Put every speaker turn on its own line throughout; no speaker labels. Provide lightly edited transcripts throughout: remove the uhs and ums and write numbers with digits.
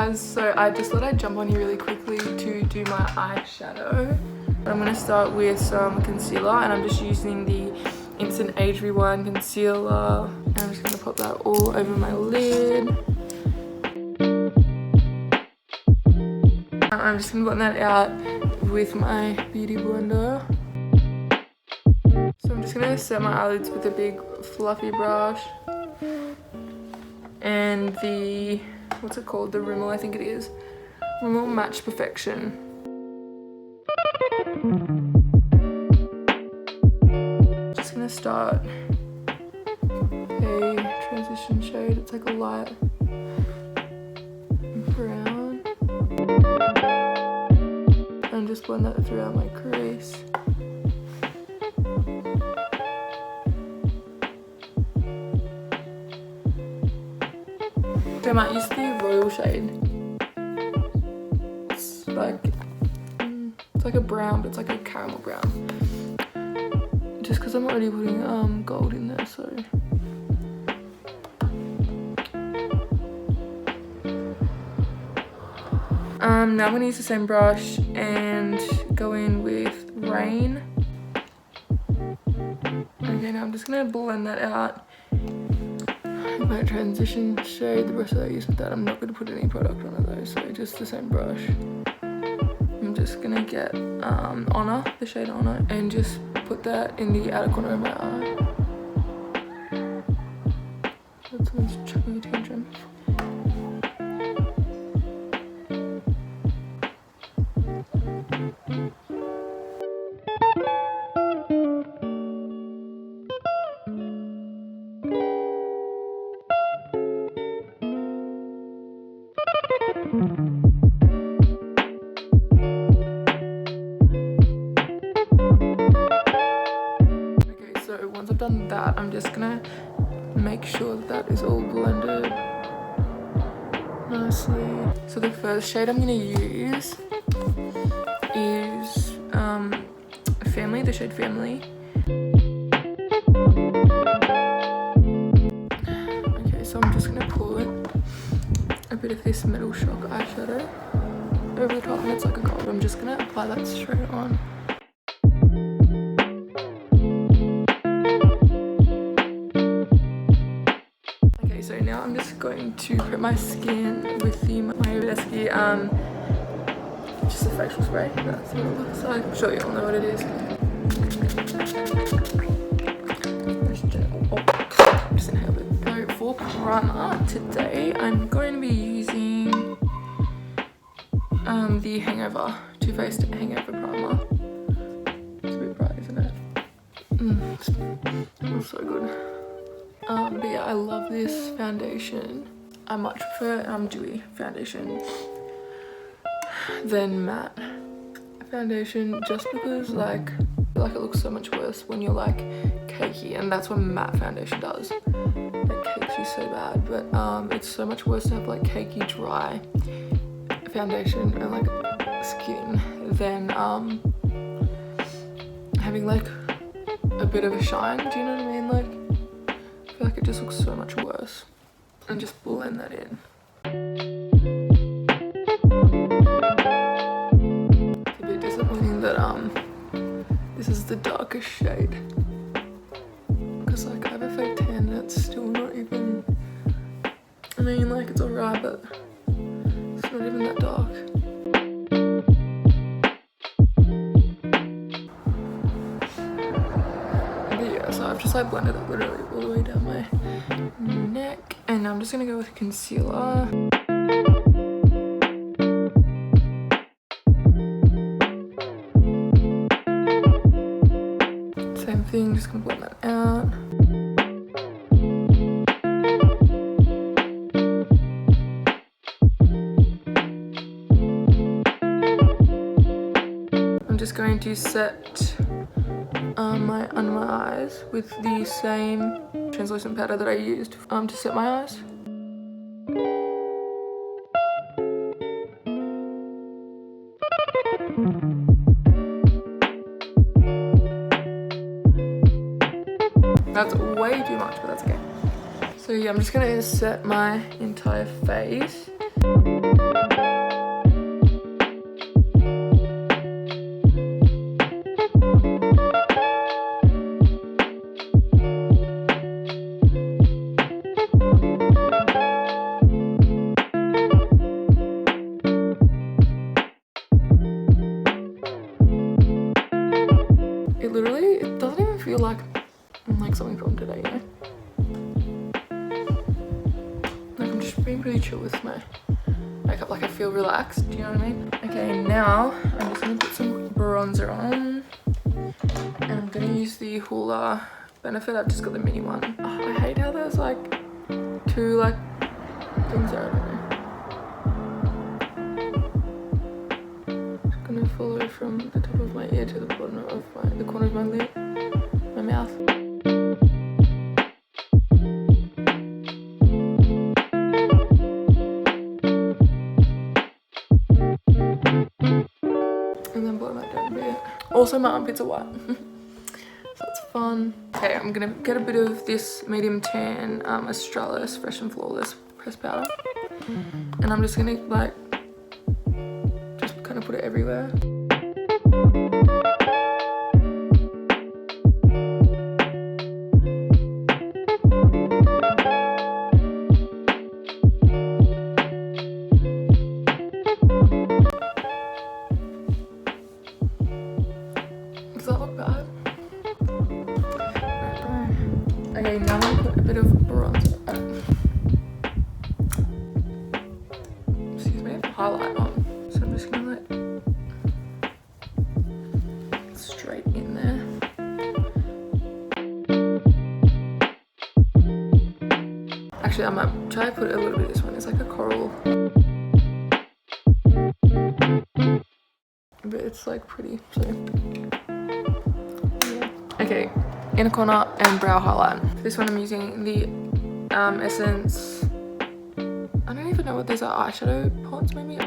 guys, so I just thought I'd jump on here really quickly to do my eyeshadow. I'm going to start with some concealer, and I'm just using the Instant Age Rewind concealer, and I'm just going to pop that all over my lid. I'm just going to blend that out with my beauty blender. So I'm just going to set my eyelids with a big fluffy brush and the, what's it called, the Rimmel, I think it is, Rimmel Match Perfection. Just going to start a transition shade. It's like a light brown, and just blend that throughout my crease. I might use the Royal shade. It's like a brown, but it's like a caramel brown. Just because I'm already putting gold in there, so. Now I'm gonna use the same brush and go in with Rain. Okay, now I'm just gonna blend that out. My transition shade, the brush that I use with that, I'm not going to put any product on it though, so just the same brush. I'm just going to get Honor, the shade Honor, and just put that in the outer corner of my eye. That's someone's chucking a tantrum. Okay, so once I've done that, I'm just gonna make sure that is all blended nicely. So the first shade I'm gonna use is Family, the shade Family. Okay, so I'm just gonna put a bit of this Metal Shock eyeshadow over the top, and it's like a gold. I'm just gonna apply that straight on. Okay, so now I'm just going to prep my skin with the Myodesky, just a facial spray. That's what it looks like. I'm sure you all know what it is. Just inhale it. So for primer today, I'm going to be using the Hangover, Too Faced Hangover primer. It's a bit bright, isn't it? It smells so good. But yeah, I love this foundation. I much prefer dewy foundation than matte foundation, just because like it looks so much worse when you're like cakey, and that's what matte foundation does. It cakes you so bad, but it's so much worse to have like cakey dry foundation and like skin than having like a bit of a shine. Do you know what I mean? Like, I feel like it just looks so much worse. And just blend that in. It's a bit disappointing that this is the darkest shade, because like I have a fake tan and it's still not even, I mean like it's alright, but it's not even that dark. But yeah, so I've just like blended that literally all the way down my neck, and I'm just gonna go with concealer. Same thing, just gonna blend that out. I'm just going to set under my eyes with the same translucent powder that I used to set my eyes. That's way too much, but that's okay. So yeah, I'm just gonna set my entire face. like something from today, you know? Like I'm just being pretty chill with my makeup, like I feel relaxed, do you know what I mean? Okay, now I'm just gonna put some bronzer on. And I'm gonna use the Hoola Benefit. I've just got the mini one. Oh, I hate how there's like two like things there, I don't know. Just gonna follow from the top of my ear to the bottom of the corner of my lip, my mouth. And then bottom out down a bit. Also my armpits are white. So it's fun. Okay, I'm gonna get a bit of this medium tan Australis Fresh and Flawless pressed powder. And I'm just gonna like, just kind of put it everywhere. Does that look bad? Okay, now I'm gonna put a bit of bronzer. Excuse me, highlight on. So I'm just gonna like straight in there. Actually, I might try to put a little bit of this one. It's like a coral, but it's like pretty. So yeah. Okay, inner corner and brow highlight. For this one I'm using the Essence, I don't even know what these are, eyeshadow pots maybe?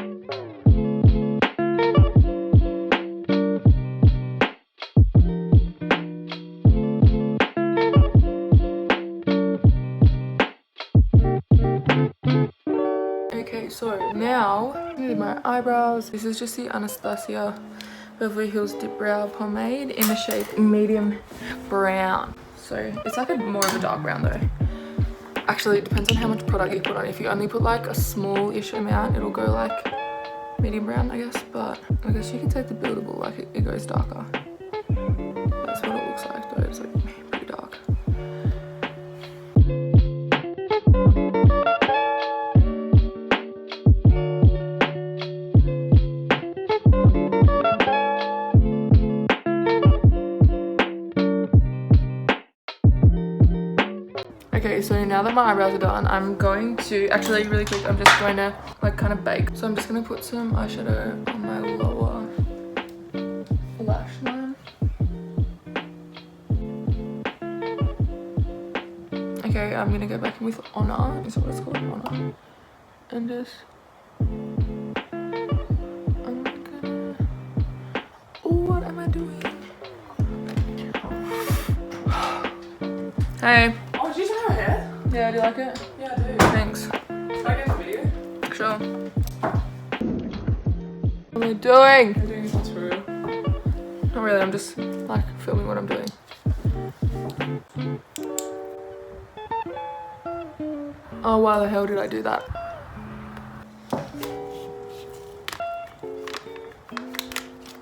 Okay, so now I'm gonna do my eyebrows. This is just the Anastasia Beverly Hills Dip Brow Pomade in the shade medium brown. So it's like more of a dark brown though. Actually, it depends on how much product you put on. If you only put like a small-ish amount, it'll go like medium brown, I guess. But I guess you can take the buildable, like it goes darker. That's what it looks like though. It's like pretty dark. Okay, so now that my eyebrows are done, I'm going to, actually really quick, I'm just going to like kind of bake. So I'm just going to put some eyeshadow on my lower lash line. Okay, I'm going to go back in with Honor, is that what it's called? Honor. And just, I'm gonna, what am I doing? Hey.
Oh, did you do her hair?
Yeah, do you like it?
Yeah, I do.
Thanks.
Can I get a video?
Sure. What am I doing?
I'm doing this for real.
Not really, I'm just like filming what I'm doing. Oh, why the hell did I do that?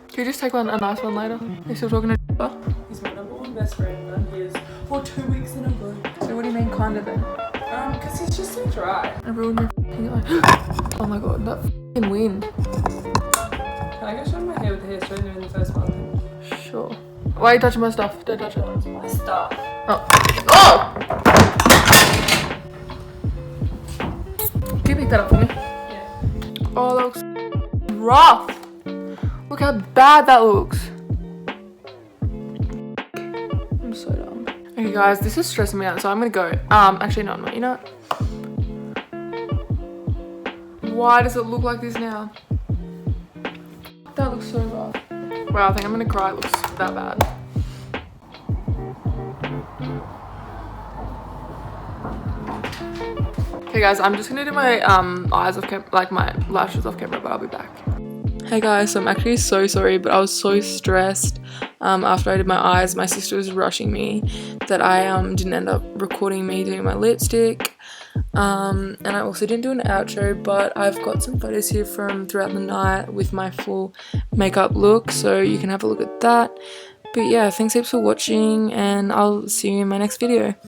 Can you just take a nice one later? Are you still talking to her?
He's my #1 best friend and he is for 2 weeks in a row.
So what do you mean kinda then?
Because he's just so dry.
I ruined your f***ing eye. Oh my god, that f***ing wind.
Can I go show my hair with the hair straightener in the first one?
Sure. Why are you touching my stuff? Don't touch it.
It's my stuff.
Oh. Oh! Can you pick that up for me?
Yeah.
Oh, that looks rough. Look how bad that looks. I'm so dumb. Okay guys, this is stressing me out, so I'm gonna go. Actually no, I'm not. You know what? Why does it look like this now? That looks so rough. Wow, I think I'm gonna cry. It looks that bad. Okay guys, I'm just gonna do my eyes off camera, like my lashes off camera, but I'll be back. Hey guys, so I'm actually so sorry, but I was so stressed after I did my eyes. My sister was rushing me that I didn't end up recording me doing my lipstick. And I also didn't do an outro, but I've got some photos here from throughout the night with my full makeup look, so you can have a look at that. But But yeah, thanks heaps for watching, and I'll see you in my next video.